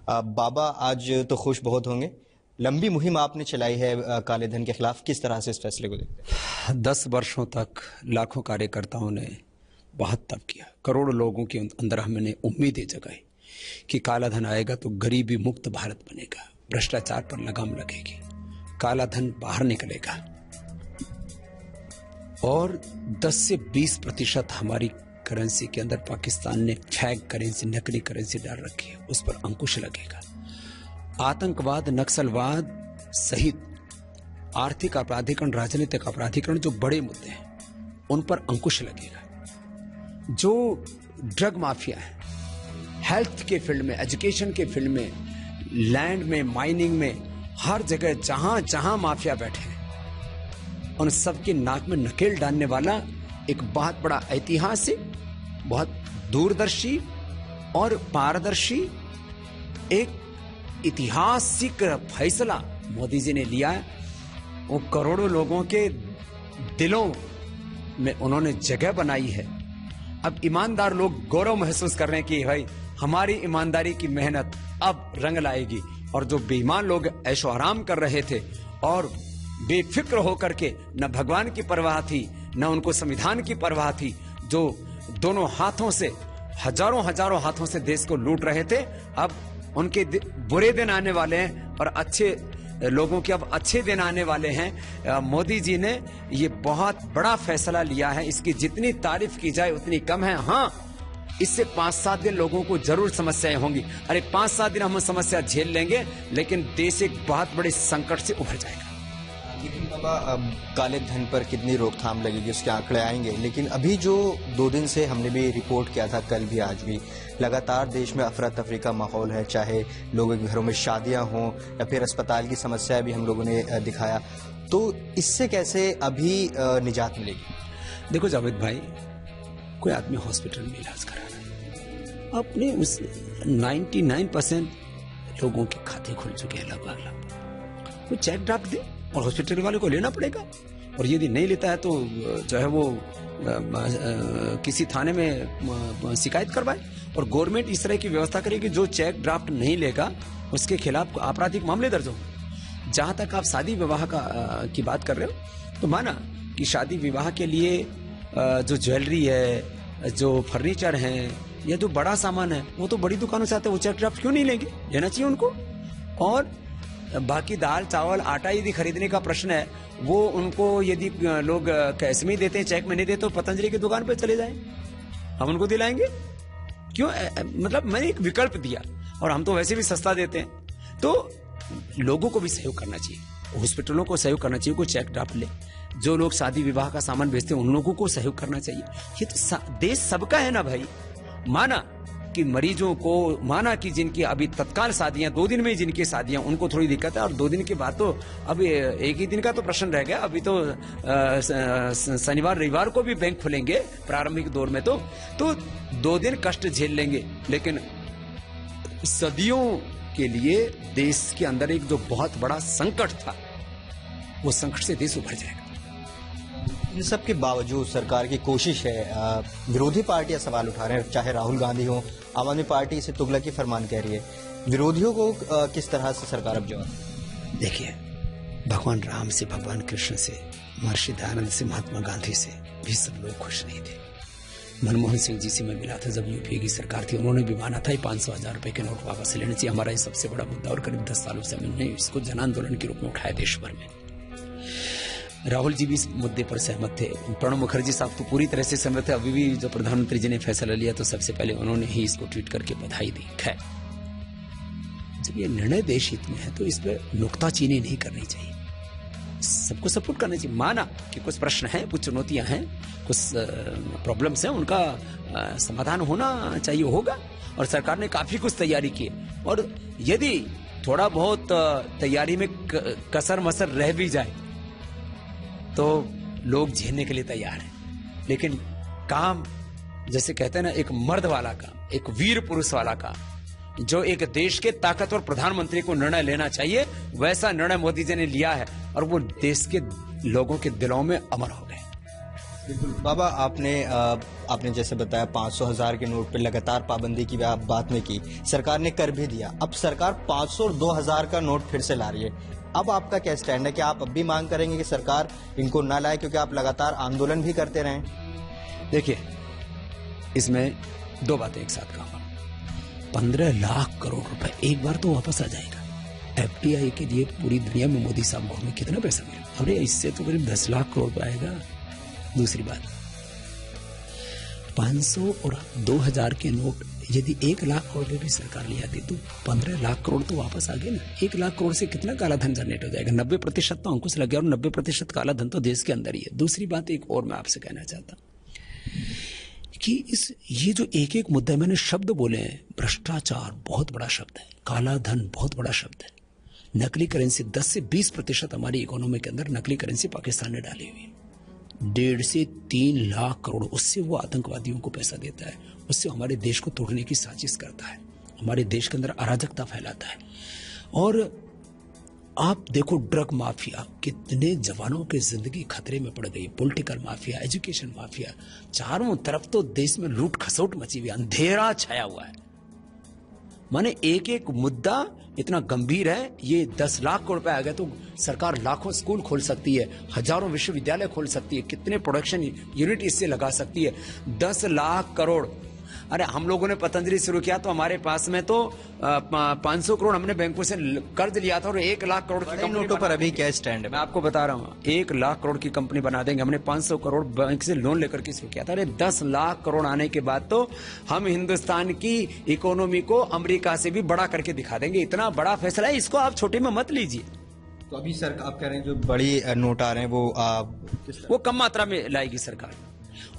बाबा आज तो खुश बहुत होंगे। लंबी मुहिम आपने चलाई है काले धन के खिलाफ, किस तरह से इस फैसले को देखते हैं? 10 वर्षों तक लाखों कार्यकर्ताओं ने बहुत तप किया, करोड़ों लोगों के अंदर हमने उम्मीदें जगाई कि काला धन आएगा तो गरीबी मुक्त भारत बनेगा, भ्रष्टाचार पर लगाम लगेगी, काला धन बाहर निकलेगा और 10 से 20% हमारी करेंसी के अंदर पाकिस्तान ने फेक करेंसी, नकली करेंसी डाल रखी है, उस पर अंकुश लगेगा। आतंकवाद, नक्सलवाद सहित आर्थिक अपराधीकरण, राजनीतिक अपराधीकरण जो बड़े मुद्दे हैं उन पर अंकुश लगेगा। जो ड्रग माफिया है, हेल्थ के फील्ड में, एजुकेशन के फील्ड में, लैंड में, माइनिंग में, हर जगह जहां जहां माफिया बैठे हैं उन सबके नाक में नकेल डालने वाला एक बहुत बड़ा ऐतिहासिक, बहुत दूरदर्शी और पारदर्शी एक ऐतिहासिक फैसला मोदी जी ने लिया है। वो करोड़ों लोगों के दिलों में उन्होंने जगह बनाई है। अब ईमानदार लोग गौरव महसूस कर रहे हैं कि भाई हमारी ईमानदारी की मेहनत अब रंग लाएगी, और जो बेईमान लोग ऐशो आराम कर रहे थे और बेफिक्र होकर के न भगवान की परवाह थी न उनको संविधान की परवाह थी, जो दोनों हाथों से हजारों हजारों हाथों से देश को लूट रहे थे, अब उनके बुरे दिन आने वाले हैं और अच्छे लोगों के अब अच्छे दिन आने वाले हैं। मोदी जी ने ये बहुत बड़ा फैसला लिया है, इसकी जितनी तारीफ की जाए उतनी कम है। हाँ, इससे 5-7 दिन लोगों को जरूर समस्याएं होंगी। अरे 5-7 दिन हम समस्या झेल लेंगे, लेकिन देश एक बहुत बड़े संकट से उभर जाएगा। लेकिन बाबा, अब काले धन पर कितनी रोकथाम लगेगी उसके आंकड़े आएंगे, लेकिन अभी जो 2 दिन से हमने भी रिपोर्ट किया था, कल भी आज भी लगातार देश में अफरा तफरी का माहौल है, चाहे लोगों के घरों में शादियां हों या फिर अस्पताल की समस्या भी हम लोगों ने दिखाया। तो इससे कैसे अभी निजात मिलेगी? देखो जावेद भाई, कोई आदमी हॉस्पिटल में इलाज करा रहा है, अपने उस 99% लोगों के खाते खुल चुके हैं लगभग। कोई चेक ड्राफ्ट दे और हॉस्पिटल वाले को लेना पड़ेगा, और यदि नहीं लेता है तो जो है वो किसी थाने में शिकायत करवाए, और गवर्नमेंट इस तरह की व्यवस्था करेगी जो चेक ड्राफ्ट नहीं लेगा उसके खिलाफ आपराधिक मामले दर्ज होंगे। जहां तक आप शादी विवाह की बात कर रहे हो, तो माना कि शादी विवाह के लिए जो ज्वेलरी है, जो फर्नीचर है या जो बड़ा सामान है, वो तो बड़ी दुकानों से आते हैं, वो चेक ड्राफ्ट क्यों नहीं लेंगे? लेना चाहिए उनको। और बाकी दाल, चावल, आटा यदि खरीदने का प्रश्न है, वो उनको यदि लोग कैश में देते हैं, चेक में नहीं देते, तो पतंजलि की दुकान पर चले जाएं, हम उनको दिलाएंगे। क्यों? मतलब मैंने एक विकल्प दिया, और हम तो वैसे भी सस्ता देते हैं। तो लोगों को भी सहयोग करना चाहिए, हॉस्पिटलों को सहयोग करना चाहिए, कोई चेक ड्राफ्ट ले। जो लोग शादी विवाह का सामान बेचते हैं उन लोगों को सहयोग करना चाहिए। ये तो देश सबका है ना भाई। माना कि मरीजों को, माना कि जिनकी अभी तत्काल शादियां, 2 दिन में जिनकी शादियां, उनको थोड़ी दिक्कत है, और 2 दिन के बाद तो अब एक ही दिन का तो प्रश्न रह गया। अभी तो शनिवार रविवार को भी बैंक खुलेंगे प्रारंभिक दौर में, तो 2 दिन कष्ट झेल लेंगे, लेकिन सदियों के लिए देश के अंदर एक जो बहुत बड़ा संकट था, वो संकट से देश उभर जाएगा। इन सब के बावजूद सरकार की कोशिश है, विरोधी पार्टियां सवाल उठा रहे हैं, चाहे राहुल गांधी हो, आम आदमी पार्टी इसे तुगलकी फरमान कह रही है। विरोधियों को किस तरह से सरकार अब जवाब? देखिए, भगवान राम से, भगवान कृष्ण से, महर्षि दयानंद से, महात्मा गांधी से भी सब लोग खुश नहीं थे। मनमोहन सिंह जी से मैं मिला था जब यूपीए की सरकार थी, उन्होंने भी माना था 500,000 रुपए के नोट वापस लेने चाहिए। हमारा ये सबसे बड़ा मुद्दा, और करीब 10 सालों से हमने इसको जन आंदोलन के रूप में उठाया देश भर में। राहुल जी भी इस मुद्दे पर सहमत थे, प्रणब मुखर्जी साहब तो पूरी तरह से सहमत थे। अभी भी जो प्रधानमंत्री जी ने फैसला लिया तो सबसे पहले उन्होंने ही इसको ट्वीट करके बधाई दी। खैर, जब ये निर्णय देश हित में है तो इस पर नुक्ताचीनी नहीं करनी चाहिए, सबको सपोर्ट करना चाहिए। माना कि कुछ प्रश्न हैं, कुछ चुनौतियां हैं, कुछ प्रॉब्लम्स हैं, उनका समाधान होना चाहिए, होगा, और सरकार ने काफी कुछ तैयारी की है। और यदि थोड़ा बहुत तैयारी में कसर मसर रह भी जाए तो लोग झेलने के लिए तैयार हैं, लेकिन काम, जैसे कहते हैं ना, एक मर्द वाला काम, एक वीर पुरुष वाला काम, जो एक देश के ताकतवर प्रधानमंत्री को निर्णय लेना चाहिए, वैसा निर्णय मोदी जी ने लिया है, और वो देश के लोगों के दिलों में अमर हो गए। बिल्कुल बाबा, आपने जैसे बताया 500,000 के नोट पर लगातार पाबंदी की आप बात में की, सरकार ने कर भी दिया। अब सरकार 500 और 2,000 का नोट फिर से ला रही है। अब आपका क्या स्टैंड है? क्या आप अब भी मांग करेंगे कि सरकार इनको ना लाए, क्योंकि आप लगातार आंदोलन भी करते रहें? देखिए, इसमें दो बातें एक साथ कहूंगा। 15 लाख करोड़ रुपए एक बार तो वापस आ जाएगा। एफडीआई के लिए पूरी दुनिया में मोदी साहब को हमें कितना पैसा मिला? अरे इससे तो करीब 10 लाख करोड़ रुपए आएगा। दूसरी बात, 500 और 2,000 के नोट यदि 1 लाख करोड़ में भी सरकार ले आती तो 15 लाख करोड़ तो वापस आ गए ना। 1 लाख करोड़ से कितना काला धन जनरेट हो जाएगा? 90% तो अंकुश लग गया, और 90% काला धन तो देश के अंदर ही है। दूसरी बात एक और मैं आपसे कहना चाहता कि ये जो एक एक मुद्दा मैंने शब्द बोले हैं, भ्रष्टाचार बहुत बड़ा शब्द है, काला धन बहुत बड़ा शब्द है, नकली करेंसी 10 से 20% हमारी इकोनॉमी के अंदर नकली करेंसी पाकिस्तान ने डाली हुई है। 1.5 से 3 लाख करोड़, उससे वो आतंकवादियों को पैसा देता है, उससे हमारे देश को तोड़ने की साजिश करता है, हमारे देश के अंदर अराजकता फैलाता है। और आप देखो, ड्रग माफिया, कितने जवानों की जिंदगी खतरे में पड़ गई, पॉलिटिकल माफिया, एजुकेशन माफिया, चारों तरफ तो देश में लूट खसोट मची हुई, अंधेरा छाया हुआ है। माने एक एक मुद्दा इतना गंभीर है। ये 10 लाख करोड़ रुपए आ गए तो सरकार लाखों स्कूल खोल सकती है, हजारों विश्वविद्यालय खोल सकती है, कितने प्रोडक्शन यूनिट इससे लगा सकती है। 10 लाख करोड़, अरे हम लोगों ने पतंजलि शुरू किया तो हमारे पास में तो 500 करोड़ हमने बैंकों से कर्ज लिया था, और 1 लाख करोड़ की नोटों पर अभी क्या स्टैंड है? मैं आपको बता रहा हूँ, 1 लाख करोड़ की कंपनी बना देंगे। हमने 500 करोड़ बैंक से लोन लेकर के शुरू किया था। अरे 10 लाख करोड़ आने के बाद तो हम हिंदुस्तान की इकोनॉमी को अमेरिका से भी बड़ा करके दिखा देंगे। इतना बड़ा फैसला है, इसको आप छोटे में मत लीजिए। तो अभी सर आप कह रहे हैं जो बड़ी नोट आ रहे हैं वो कम मात्रा में लाएगी सरकार,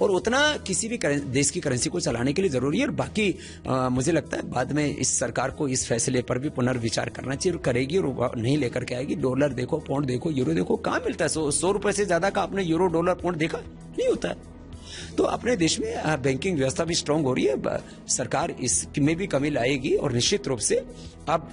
और उतना किसी भी देश की करेंसी को चलाने के लिए जरूरी है। और बाकी मुझे लगता है बाद में इस सरकार को इस फैसले पर भी पुनर्विचार करना चाहिए, और करेगी, और नहीं लेकर के आएगी। डॉलर देखो, पाउंड देखो, यूरो देखो, कहाँ मिलता है 100 रुपए से ज्यादा का आपने यूरो, डॉलर, पाउंड देखा? नहीं होता है। तो अपने देश में बैंकिंग व्यवस्था भी स्ट्रांग हो रही है, सरकार इसमें भी कमी लाएगी, और निश्चित रूप से अब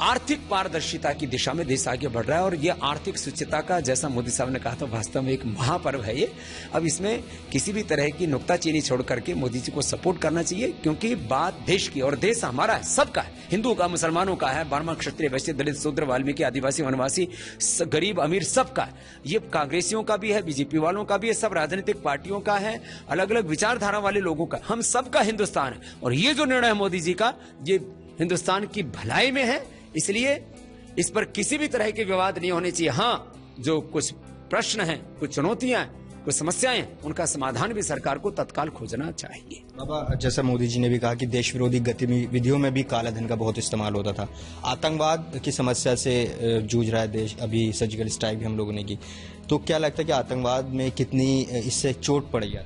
आर्थिक पारदर्शिता की दिशा में देश आगे बढ़ रहा है। और ये आर्थिक स्वच्छता का, जैसा मोदी साहब ने कहा था, वास्तव में एक महापर्व है ये। अब इसमें किसी भी तरह की नुक्ताचीनी छोड़ करके मोदी जी को सपोर्ट करना चाहिए, क्योंकि बात देश की, और देश हमारा है, सबका है, हिंदू का, मुसलमानों का है, ब्राह्मण, क्षत्रिय, वैश्य, दलित, शूद्र, वाल्मीकि, आदिवासी, वनवासी, गरीब, अमीर, सबका है। ये कांग्रेसियों का भी है, बीजेपी वालों का भी है, सब राजनीतिक पार्टियों का है, अलग अलग विचारधारा वाले लोगों का, हम सबका हिंदुस्तान है। और ये जो निर्णय है मोदी जी का, ये हिंदुस्तान की भलाई में है, इसलिए इस पर किसी भी तरह के विवाद नहीं होने चाहिए। हाँ, जो कुछ प्रश्न हैं, कुछ चुनौतियां हैं, कुछ समस्याएं हैं, उनका समाधान भी सरकार को तत्काल खोजना चाहिए। बाबा, जैसा मोदी जी ने भी कहा कि देश विरोधी गतिविधियों में भी काला धन का बहुत इस्तेमाल होता था, आतंकवाद की समस्या से जूझ रहा है देश, अभी सर्जिकल स्ट्राइक भी हम लोगों ने की, तो क्या लगता है कि आतंकवाद में कितनी इससे चोट पड़ी है?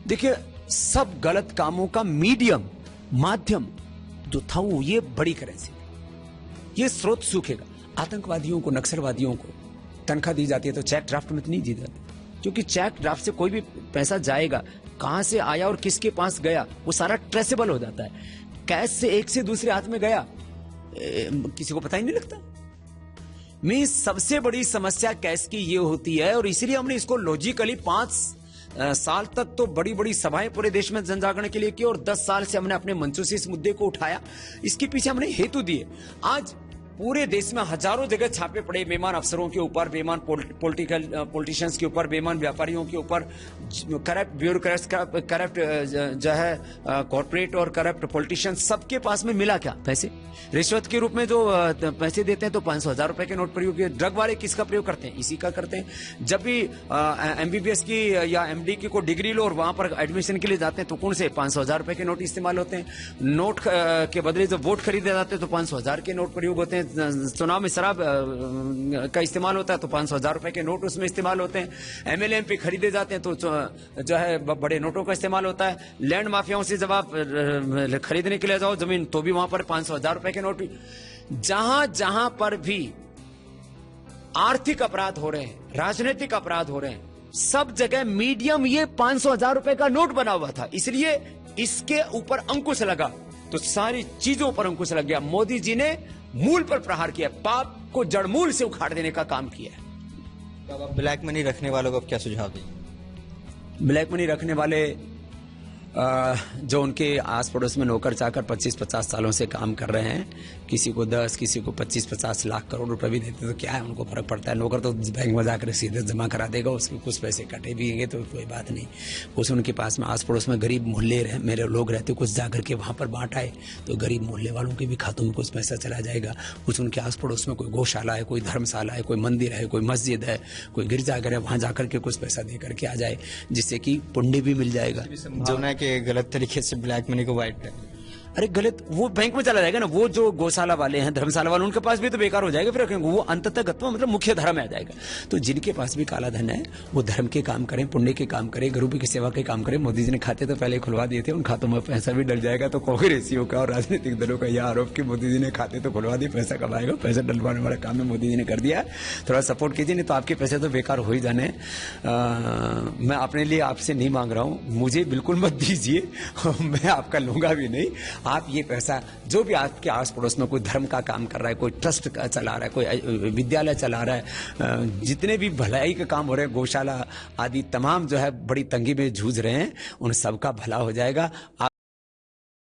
देखिए, सब गलत कामों का मीडियम, माध्यम जो था वो ये बड़ी करेंसी, ये स्रोत सूखेगा। आतंकवादियों को, नक्सलवादियों को तनख्वाह दी जाती है तो चेक ड्राफ्ट में तो नहीं दी जाती, क्योंकि चेक ड्राफ्ट से कोई भी पैसा जाएगा, कहां से आया और किसके पास गया, वो सारा ट्रेसेबल हो जाता है। कैश से एक से दूसरे हाथ में गया, किसी को पता ही नहीं लगता। में सबसे बड़ी समस्या कैश की ये होती है, और इसीलिए हमने इसको लॉजिकली 5 साल तक तो बड़ी बड़ी सभाएं पूरे देश में जन जागरण के लिए की, और 10 साल से हमने अपने मंचों से इस मुद्दे को उठाया। इसके पीछे हमने हेतु दिए। आज पूरे देश में हजारों जगह छापे पड़े, बेईमान अफसरों के ऊपर, बेईमान पॉलिटिशियंस के ऊपर, बेईमान व्यापारियों के ऊपर, करप्ट ब्यूरोक्रेट्स, करप्ट जो है कॉर्पोरेट और करप्ट पॉलिटिशियंस, सबके पास में मिला क्या? पैसे, रिश्वत के रूप में जो पैसे देते हैं, तो 500,000 रुपए के नोट प्रयोग किए। ड्रग वाले किसका प्रयोग करते हैं? इसी का करते हैं। जब भी MBBS की या MD की को डिग्री लो और वहां पर एडमिशन के लिए जाते हैं, तो कौन से 500,000 रुपए के नोट इस्तेमाल होते हैं। नोट के बदले जब वोट खरीदे जाते हैं तो 500,000 के नोट प्रयोग होते हैं। चुनाव में शराब का इस्तेमाल होता है तो 500,000 रुपए के नोट उसमें इस्तेमाल होते हैं। MLA MP खरीदे जाते हैं तो जो है बड़े नोटों का इस्तेमाल होता है। लैंड माफियाओं से जब आप खरीदने के लिए जाओ जमीन, तो भी वहां पर 500,000 रुपए के नोट। जहां जहां पर भी आर्थिक अपराध हो रहे हैं, राजनीतिक अपराध हो रहे हैं, सब जगह मीडियम ये 500,000 रुपए का नोट बना हुआ था। इसलिए इसके ऊपर अंकुश लगा तो सारी चीजों पर अंकुश लग गया। मोदी जी ने मूल पर प्रहार किया, पाप को जड़मूल से उखाड़ देने का काम किया है। तो अब ब्लैक मनी रखने वालों को क्या सुझाव देंगे? ब्लैक मनी रखने वाले जो उनके आस पड़ोस में नौकर चाकर 25-50 सालों से काम कर रहे हैं, किसी को 10, किसी को 25-50 लाख करोड़ रुपए भी देते तो क्या है, उनको फर्क पड़ता है। नौकर तो बैंक में जाकर सीधे जमा करा देगा, उसके कुछ पैसे कटे भी होंगे तो कोई बात नहीं। कुछ उनके पास में आस पड़ोस में गरीब मोहल्ले मेरे लोग रहते, कुछ जाकर के वहाँ पर बांट आए तो गरीब मोहल्ले वालों के भी खातों में कुछ पैसा चला जाएगा। कुछ उनके आस पड़ोस में कोई गौशाला है, कोई धर्मशाला है, कोई मंदिर है, कोई मस्जिद है, कोई गिरजाघर है, वहाँ जाकर के कुछ पैसा दे करके आ जाए, जिससे कि पुण्य भी मिल जाएगा। जो है कि गलत तरीके से ब्लैक मनी को वाइट कर, अरे गलत, वो बैंक में चला जाएगा ना। वो जो गौशाला वाले हैं, धर्मशाला वाले, उनके पास भी तो बेकार हो जाएगा, फिर वो अंततः गत्वा मतलब मुख्य धर्म में आ जाएगा। तो जिनके पास भी काला धन है वो धर्म के काम करें, पुण्य के काम करें, गरीबों की सेवा के काम करें। मोदी जी ने खाते तो पहले खुलवा दिए थे, उन खातों में पैसा भी डल जाएगा। तो कांग्रेसियों का और राजनीतिक दलों का यह आरोप कि मोदी जी ने खाते तो खुलवा दिए, पैसा कब आएगा, पैसा डलवाने वाला काम में मोदी जी ने कर दिया। थोड़ा सपोर्ट कीजिए, नहीं तो आपके पैसे तो बेकार हो ही जाने। मैं अपने लिए आपसे नहीं मांग रहा हूँ, मुझे बिल्कुल मत दीजिए, मैं आपका लूंगा भी नहीं। आप ये पैसा जो भी आपके आस पड़ोस में कोई धर्म का काम कर रहा है, कोई ट्रस्ट का चला रहा है, कोई विद्यालय चला रहा है, जितने भी भलाई के काम हो रहे हैं, गौशाला आदि तमाम जो है बड़ी तंगी में जूझ रहे हैं, उन सबका भला हो जाएगा।